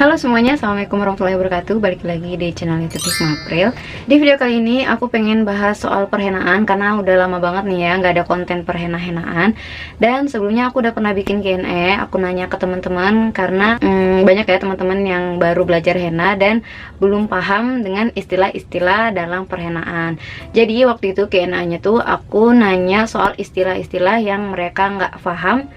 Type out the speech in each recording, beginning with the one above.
Halo semuanya, assalamualaikum warahmatullahi wabarakatuh. Balik lagi di channel YouTube Hikmah April. Di video kali ini aku pengen bahas soal perhenaan, karena udah lama banget nih ya nggak ada konten perhena-henaan. Dan sebelumnya aku udah pernah bikin Q&A. Aku nanya ke teman-teman karena banyak ya teman-teman yang baru belajar henna dan belum paham dengan istilah-istilah dalam perhenaan. Jadi waktu itu Q&A-nya tuh aku nanya soal istilah-istilah yang mereka nggak paham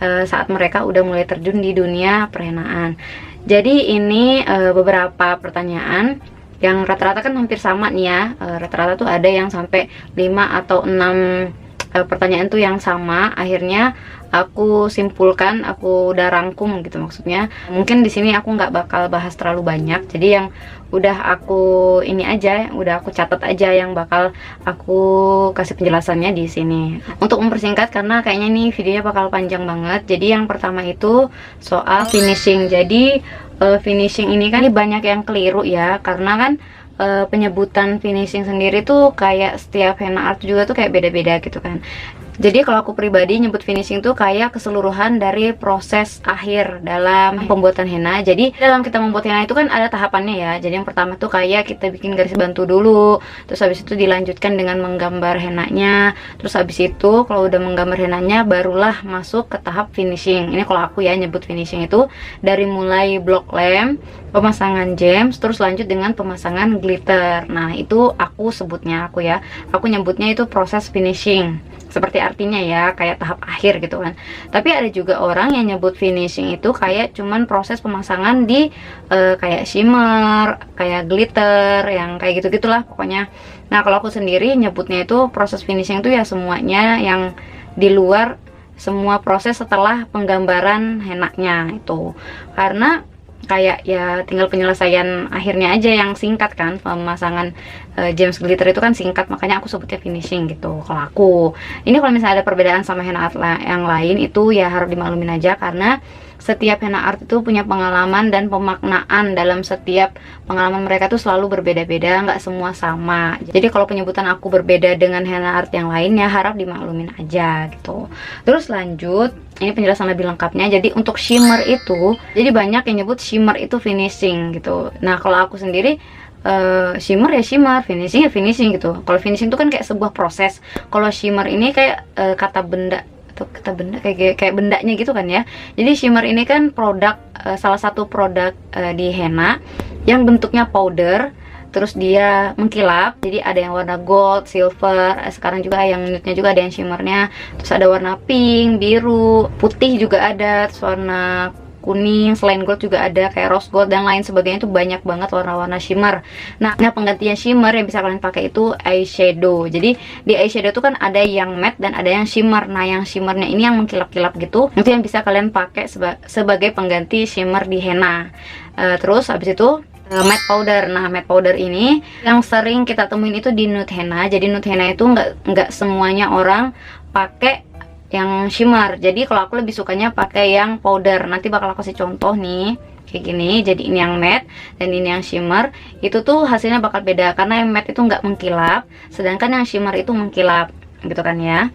saat mereka udah mulai terjun di dunia perhenaan. Jadi ini beberapa pertanyaan yang rata-rata kan hampir sama nih ya. Rata-rata tuh ada yang sampai 5 atau 6 pertanyaan tuh yang sama. Akhirnya aku simpulkan, aku udah rangkum gitu maksudnya. Mungkin di sini aku nggak bakal bahas terlalu banyak. Jadi yang udah aku ini aja, udah aku catat aja yang bakal aku kasih penjelasannya di sini. Untuk mempersingkat karena kayaknya nih videonya bakal panjang banget. Jadi yang pertama itu soal finishing. Jadi finishing ini kan banyak yang keliru ya, karena kan penyebutan finishing sendiri tuh kayak setiap henna art juga tuh kayak beda-beda gitu kan. Jadi kalau aku pribadi nyebut finishing tuh kayak keseluruhan dari proses akhir dalam pembuatan henna. Jadi dalam kita membuat henna itu kan ada tahapannya ya. Jadi yang pertama tuh kayak kita bikin garis bantu dulu, terus habis itu dilanjutkan dengan menggambar hennanya. Terus habis itu kalau udah menggambar hennanya barulah masuk ke tahap finishing. Ini kalau aku ya nyebut finishing itu dari mulai block lem, pemasangan gems, terus lanjut dengan pemasangan glitter. Nah itu aku sebutnya, aku nyebutnya itu proses finishing, seperti artinya ya, kayak tahap akhir gitu kan. Tapi ada juga orang yang nyebut finishing itu kayak cuman proses pemasangan di kayak shimmer, kayak glitter, yang kayak gitu-gitulah pokoknya. Nah kalau aku sendiri nyebutnya itu proses finishing itu ya semuanya yang di luar semua proses setelah penggambaran hennanya itu. Karena kayak ya tinggal penyelesaian akhirnya aja yang singkat kan. Pemasangan gems glitter itu kan singkat, makanya aku sebutnya finishing gitu kalau aku. Ini kalau misalnya ada perbedaan sama henna art yang lain itu ya harus dimaklumin aja, karena setiap henna art itu punya pengalaman dan pemaknaan. Dalam setiap pengalaman mereka tuh selalu berbeda-beda, nggak semua sama. Jadi kalau penyebutan aku berbeda dengan henna art yang lainnya harap dimaklumin aja gitu. Terus lanjut, ini penjelasan lebih lengkapnya. Jadi untuk shimmer itu, jadi banyak yang nyebut shimmer itu finishing gitu. Nah kalau aku sendiri shimmer ya shimmer, finishing ya finishing gitu. Kalau finishing itu kan kayak sebuah proses. Kalau shimmer ini kayak kata benda kayak bendanya gitu kan ya. Jadi shimmer ini kan produk salah satu produk di henna yang bentuknya powder, terus dia mengkilap. Jadi ada yang warna gold, silver, sekarang juga yang nude-nya juga ada yang shimmernya. Terus ada warna pink, biru, putih juga ada, terus warna kuning, selain gold juga ada kayak rose gold dan lain sebagainya. Itu banyak banget warna-warna shimmer. Nah penggantian shimmer yang bisa kalian pakai itu eyeshadow. Jadi di eyeshadow itu kan ada yang matte dan ada yang shimmer. Nah yang shimmernya ini yang mengkilap-kilap gitu, itu yang bisa kalian pakai sebagai pengganti shimmer di henna. Terus habis itu matte powder. Nah matte powder ini yang sering kita temuin itu di nude henna. Jadi nude henna itu nggak semuanya orang pakai yang shimmer. Jadi kalau aku lebih sukanya pakai yang powder. Nanti bakal aku kasih contoh nih kayak gini. Jadi ini yang matte dan ini yang shimmer. Itu tuh hasilnya bakal beda karena yang matte itu nggak mengkilap, sedangkan yang shimmer itu mengkilap gitu kan ya.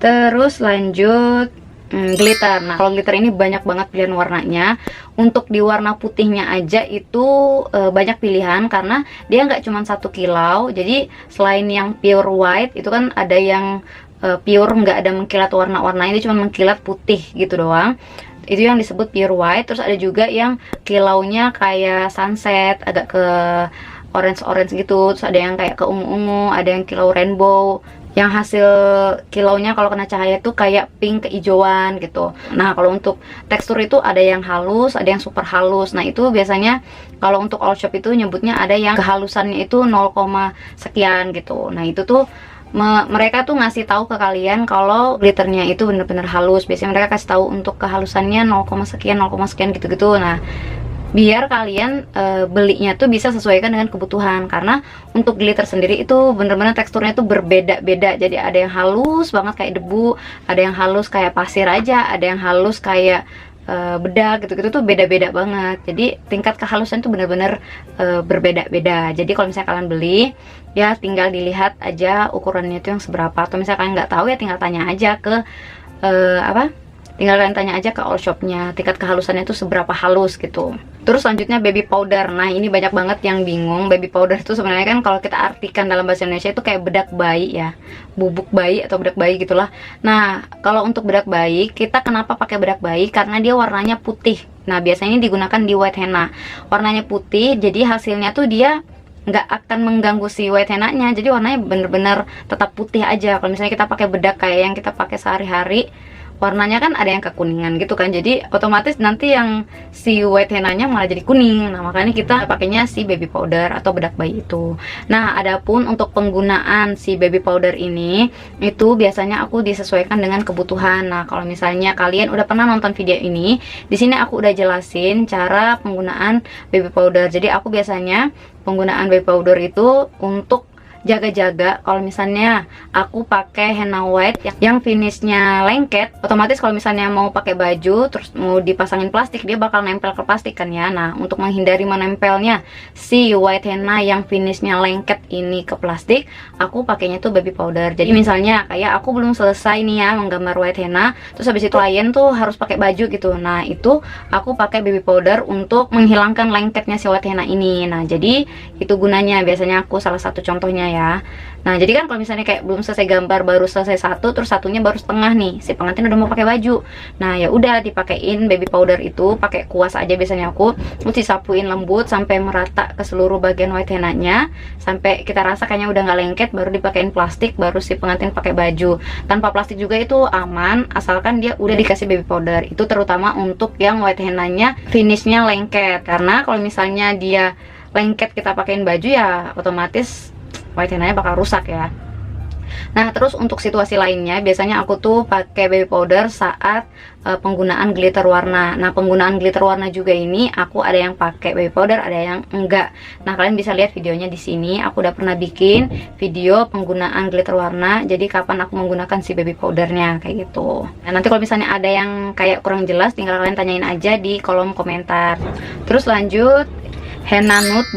Terus lanjut glitter. Nah kalau glitter ini banyak banget pilihan warnanya. Untuk di warna putihnya aja itu banyak pilihan, karena dia nggak cuma satu kilau. Jadi selain yang pure white itu kan ada yang pure nggak ada mengkilat warna-warnanya, cuma mengkilat putih gitu doang. Itu yang disebut pure white. Terus ada juga yang kilaunya kayak sunset, agak ke orange gitu. Terus ada yang kayak ke ungu-ungu, ada yang kilau rainbow, yang hasil kilaunya kalau kena cahaya tuh kayak pink kehijauan gitu. Nah kalau untuk tekstur itu ada yang halus, ada yang super halus. Nah itu biasanya kalau untuk all shop itu nyebutnya ada yang kehalusannya itu 0, sekian gitu. Nah itu tuh mereka tuh ngasih tahu ke kalian kalau glitternya itu bener-bener halus. Biasanya mereka kasih tahu untuk kehalusannya 0, sekian, 0, sekian gitu-gitu. Nah biar kalian belinya tuh bisa sesuaikan dengan kebutuhan, karena untuk glitter sendiri itu bener-bener teksturnya tuh berbeda-beda. Jadi ada yang halus banget kayak debu, ada yang halus kayak pasir aja, ada yang halus kayak bedak gitu-gitu tuh beda-beda banget. Jadi tingkat kehalusan tuh bener-bener berbeda-beda. Jadi kalau misalnya kalian beli ya tinggal dilihat aja ukurannya itu yang seberapa, atau misalnya kalian nggak tahu ya tinggal tanya aja ke tinggal kalian tanya aja ke all shopnya tingkat kehalusannya itu seberapa halus gitu. Terus selanjutnya baby powder. Nah ini banyak banget yang bingung, baby powder itu sebenarnya kan kalau kita artikan dalam bahasa Indonesia itu kayak bedak bayi ya, bubuk bayi atau bedak bayi gitulah. Nah kalau untuk bedak bayi, kita kenapa pakai bedak bayi? Karena dia warnanya putih. Nah biasanya digunakan di white henna, warnanya putih, jadi hasilnya tuh dia nggak akan mengganggu si white henna-nya, jadi warnanya bener-bener tetap putih aja. Kalau misalnya kita pakai bedak kayak yang kita pakai sehari-hari, warnanya kan ada yang kekuningan gitu kan, jadi otomatis nanti yang si white henna-nya malah jadi kuning. Nah makanya kita pakainya si baby powder atau bedak bayi itu. Nah adapun untuk penggunaan si baby powder ini, itu biasanya aku disesuaikan dengan kebutuhan. Nah kalau misalnya kalian udah pernah nonton video ini, di sini aku udah jelasin cara penggunaan baby powder. Jadi aku biasanya penggunaan baby powder itu untuk jaga-jaga kalau misalnya aku pakai henna white yang finishnya lengket, otomatis kalau misalnya mau pakai baju terus mau dipasangin plastik, dia bakal nempel ke plastik kan ya. Nah untuk menghindari menempelnya si white henna yang finishnya lengket ini ke plastik, aku pakainya tuh baby powder. Jadi misalnya kayak aku belum selesai nih ya menggambar white henna, terus habis itu klien tuh harus pakai baju gitu, nah itu aku pakai baby powder untuk menghilangkan lengketnya si white henna ini. Nah jadi itu gunanya, biasanya aku salah satu contohnya ya. Nah jadi kan kalau misalnya kayak belum selesai gambar, baru selesai satu, terus satunya baru setengah nih, si pengantin udah mau pakai baju. Nah ya udah dipakein baby powder itu, pakai kuas aja biasanya aku, terus disapuin lembut sampai merata ke seluruh bagian white henna-nya, sampai kita rasa kayaknya udah nggak lengket, baru dipakein plastik, baru si pengantin pakai baju. Tanpa plastik juga itu aman, asalkan dia udah dikasih baby powder. Itu terutama untuk yang white henna-nya finishnya lengket, karena kalau misalnya dia lengket kita pakein baju ya otomatis white henna-nya bakal rusak ya. Nah terus untuk situasi lainnya, biasanya aku tuh pakai baby powder saat penggunaan glitter warna. Nah penggunaan glitter warna juga ini aku ada yang pakai baby powder, ada yang enggak. Nah kalian bisa lihat videonya di sini, aku udah pernah bikin video penggunaan glitter warna, jadi kapan aku menggunakan si baby powdernya kayak gitu. Nah nanti kalau misalnya ada yang kayak kurang jelas, tinggal kalian tanyain aja di kolom komentar. Terus lanjut, henna nude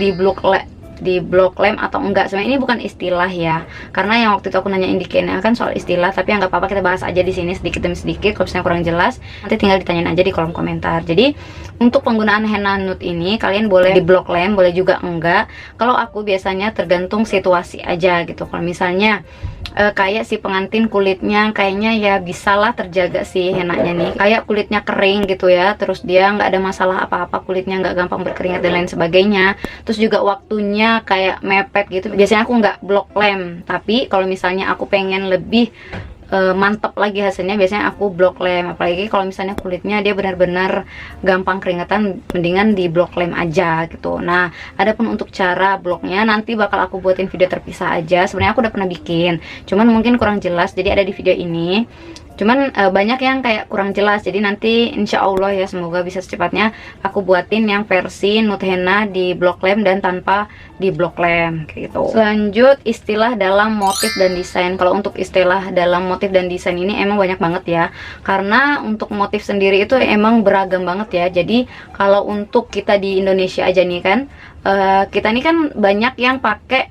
di block lem atau enggak. Sebenarnya ini bukan istilah ya, karena yang waktu itu aku nanyain di Kenya kan soal istilah, tapi nggak apa-apa, kita bahas aja di sini sedikit demi sedikit. Kalau misalnya kurang jelas, nanti tinggal ditanyain aja di kolom komentar. Jadi untuk penggunaan henna nude ini, kalian boleh di block lem, boleh juga enggak. Kalau aku biasanya tergantung situasi aja gitu. Kalau misalnya kayak si pengantin kulitnya kayaknya ya bisalah terjaga si henna-nya nih, kayak kulitnya kering gitu ya, terus dia nggak ada masalah apa-apa, kulitnya nggak gampang berkeringat dan lain sebagainya, terus juga waktunya kayak mepet gitu, biasanya aku nggak block lem. Tapi kalau misalnya aku pengen lebih mantap lagi hasilnya, biasanya aku block lem. Apalagi kalau misalnya kulitnya dia benar-benar gampang keringetan, mendingan di block lem aja gitu. Nah adapun untuk cara blocknya nanti bakal aku buatin video terpisah aja. Sebenarnya aku udah pernah bikin, cuman mungkin kurang jelas, jadi ada di video ini. Cuman banyak yang kayak kurang jelas, jadi nanti insya Allah ya, semoga bisa secepatnya aku buatin yang versi nude henna di block lem dan tanpa di block lem gitu. Lanjut, istilah dalam motif dan desain. Kalau untuk istilah dalam motif dan desain ini emang banyak banget ya, karena untuk motif sendiri itu emang beragam banget ya. Jadi kalau untuk kita di Indonesia aja nih kan, kita nih kan banyak yang pakai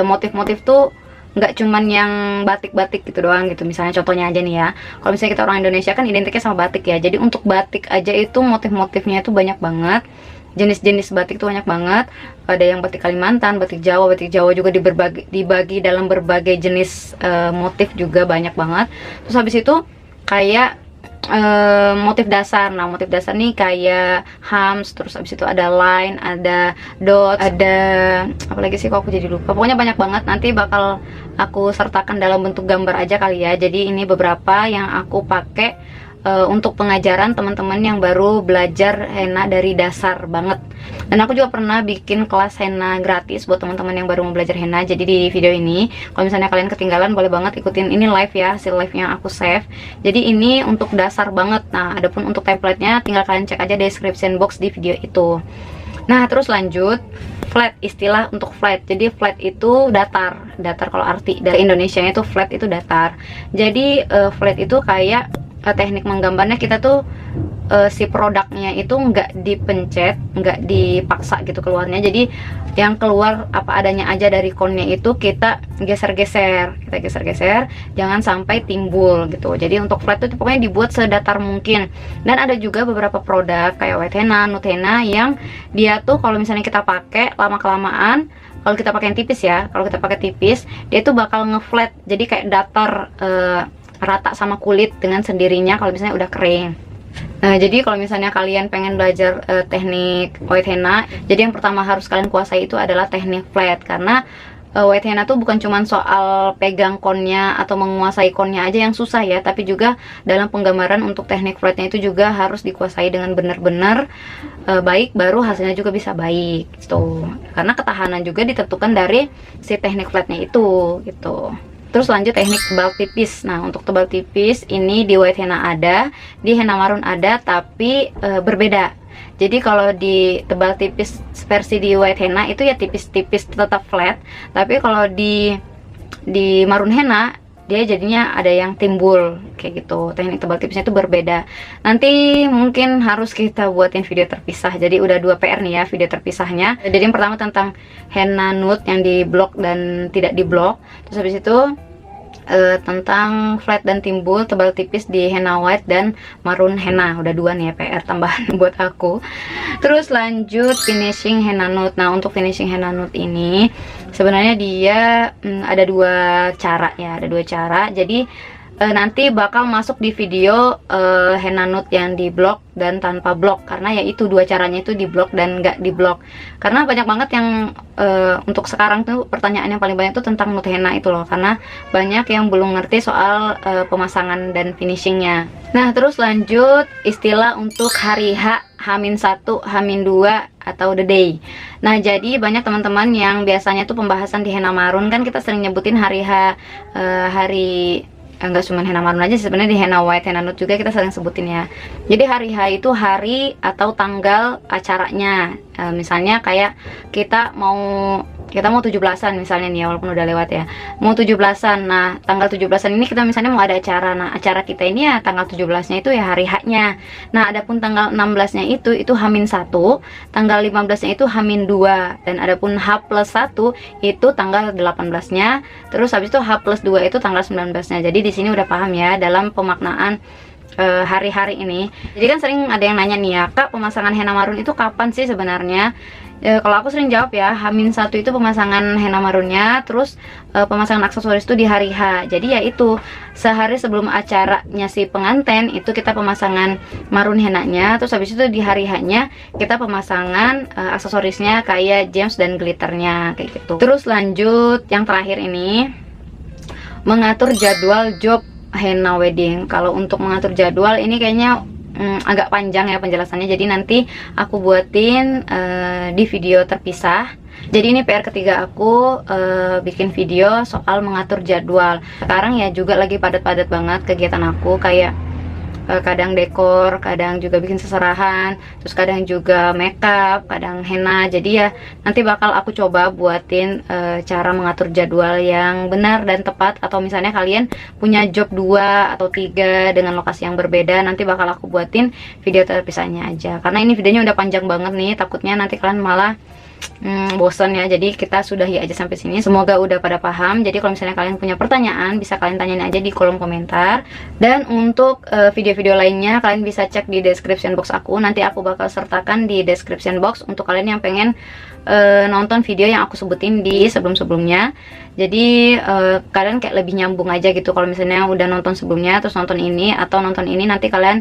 motif-motif tuh nggak cuman yang batik-batik gitu doang gitu. Misalnya contohnya aja nih ya, kalau misalnya kita orang Indonesia kan identiknya sama batik ya, jadi untuk batik aja itu motif-motifnya itu banyak banget, jenis-jenis batik tuh banyak banget. Ada yang batik Kalimantan, batik Jawa juga dibagi dalam berbagai jenis motif juga banyak banget. Terus habis itu kayak motif dasar. Nah motif dasar nih kayak hams, terus abis itu ada line, ada dot, ada apa lagi sih, kok aku jadi lupa. Pokoknya banyak banget, nanti bakal aku sertakan dalam bentuk gambar aja kali ya. Jadi ini beberapa yang aku pakai untuk pengajaran teman-teman yang baru belajar henna dari dasar banget. Dan aku juga pernah bikin kelas henna gratis buat teman-teman yang baru mau belajar henna. Jadi di video ini, kalau misalnya kalian ketinggalan, boleh banget ikutin ini live ya, hasil live yang aku save. Jadi ini untuk dasar banget. Nah adapun untuk template-nya tinggal kalian cek aja description box di video itu. Nah terus lanjut, flat, istilah untuk flat. Jadi flat itu datar kalau arti dari Indonesianya itu flat itu datar. Jadi flat itu kayak teknik menggambarnya kita tuh si produknya itu nggak dipencet, nggak dipaksa gitu keluarnya. Jadi yang keluar apa adanya aja dari konnya itu kita geser-geser, jangan sampai timbul gitu. Jadi untuk flat itu pokoknya dibuat sedatar mungkin. Dan ada juga beberapa produk kayak white henna, nude henna yang dia tuh kalau misalnya kita pakai lama-kelamaan, kalau kita pakai yang tipis ya, kalau kita pakai tipis dia tuh bakal ngeflat, jadi kayak datar, rata sama kulit dengan sendirinya kalau misalnya udah kering. Nah, jadi kalau misalnya kalian pengen belajar teknik white henna, jadi yang pertama harus kalian kuasai itu adalah teknik flat. Karena white henna tuh bukan cuma soal pegang konnya atau menguasai konnya aja yang susah ya, tapi juga dalam penggambaran untuk teknik flatnya itu juga harus dikuasai dengan benar-benar baik, baru hasilnya juga bisa baik gitu. Karena ketahanan juga ditentukan dari si teknik flatnya itu gitu. Terus lanjut teknik tebal tipis. Nah, untuk tebal tipis ini di white henna ada, di henna marun ada, tapi berbeda. Jadi kalau di tebal tipis versi di white henna itu ya tipis-tipis tetap flat, tapi kalau di marun henna dia jadinya ada yang timbul kayak gitu. Teknik tebal tipisnya itu berbeda. Nanti mungkin harus kita buatin video terpisah. Jadi udah 2 PR nih ya video terpisahnya. Jadi yang pertama tentang henna nude yang di blok dan tidak di blok. Terus habis itu tentang flat dan timbul tebal tipis di henna white dan marun henna. Udah 2 nih ya PR tambahan buat aku. Terus lanjut finishing henna nude. Nah, untuk finishing henna nude ini sebenarnya dia ada 2 cara ya, ada 2 cara. Jadi nanti bakal masuk di video henna nude yang di blok dan tanpa blok, karena ya itu 2 caranya itu di blok dan nggak di blok. Karena banyak banget yang untuk sekarang tuh pertanyaan yang paling banyak tuh tentang nude henna itu loh, karena banyak yang belum ngerti soal pemasangan dan finishingnya. Nah, terus lanjut istilah untuk hari H, H-1, H-2 atau the day. Nah, jadi banyak teman-teman yang biasanya tuh pembahasan di henna marun kan kita sering nyebutin hari H, hari enggak cuma henna marun aja, sebenarnya di henna white, henna nude juga kita sering sebutin ya. Jadi hari H itu hari atau tanggal acaranya. Misalnya kayak kita mau 17-an misalnya nih ya, walaupun udah lewat ya, mau 17-an. Nah, tanggal 17-an ini kita misalnya mau ada acara. Nah, acara kita ini ya tanggal 17-nya itu ya hari H-nya. Nah, adapun tanggal 16-nya itu H-1, tanggal 15-nya itu H-2, dan adapun H+1 itu tanggal 18-nya. Terus habis itu H+2 itu tanggal 19-nya. Jadi di sini udah paham ya dalam pemaknaan hari-hari ini. Jadi kan sering ada yang nanya nih ya, Kak, pemasangan henna marun itu kapan sih sebenarnya? Kalau aku sering jawab ya, H-1 itu pemasangan henna marunnya, terus pemasangan aksesoris itu di hari H. Jadi ya itu sehari sebelum acaranya si pengantin itu kita pemasangan marun hennanya, terus habis itu di hari H-nya kita pemasangan aksesorisnya kayak gems dan glitternya kayak gitu. Terus lanjut yang terakhir ini, mengatur jadwal job henna wedding. Kalau untuk mengatur jadwal ini kayaknya agak panjang ya penjelasannya, jadi nanti aku buatin di video terpisah. Jadi ini PR ketiga aku, bikin video soal mengatur jadwal. Sekarang ya juga lagi padat-padat banget kegiatan aku, kayak kadang dekor, kadang juga bikin seserahan, terus kadang juga makeup, kadang henna. Jadi ya nanti bakal aku coba buatin cara mengatur jadwal yang benar dan tepat. Atau misalnya kalian punya job 2 atau 3 dengan lokasi yang berbeda, nanti bakal aku buatin video terpisahnya aja. Karena ini videonya udah panjang banget nih, takutnya nanti kalian malah bosan ya. Jadi kita sudahi aja sampai sini. Semoga udah pada paham. Jadi kalau misalnya kalian punya pertanyaan, bisa kalian tanyain aja di kolom komentar. Dan untuk video-video lainnya kalian bisa cek di description box aku. Nanti aku bakal sertakan di description box untuk kalian yang pengen nonton video yang aku sebutin di sebelum-sebelumnya. Jadi kalian kayak lebih nyambung aja gitu. Kalau misalnya udah nonton sebelumnya terus nonton ini, atau nonton ini nanti kalian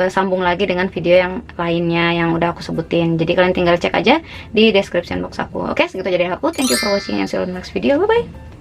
sambung lagi dengan video yang lainnya yang udah aku sebutin. Jadi kalian tinggal cek aja di description box aku. Oke, segitu aja dari aku. Thank you for watching and see you on the next video. Bye bye.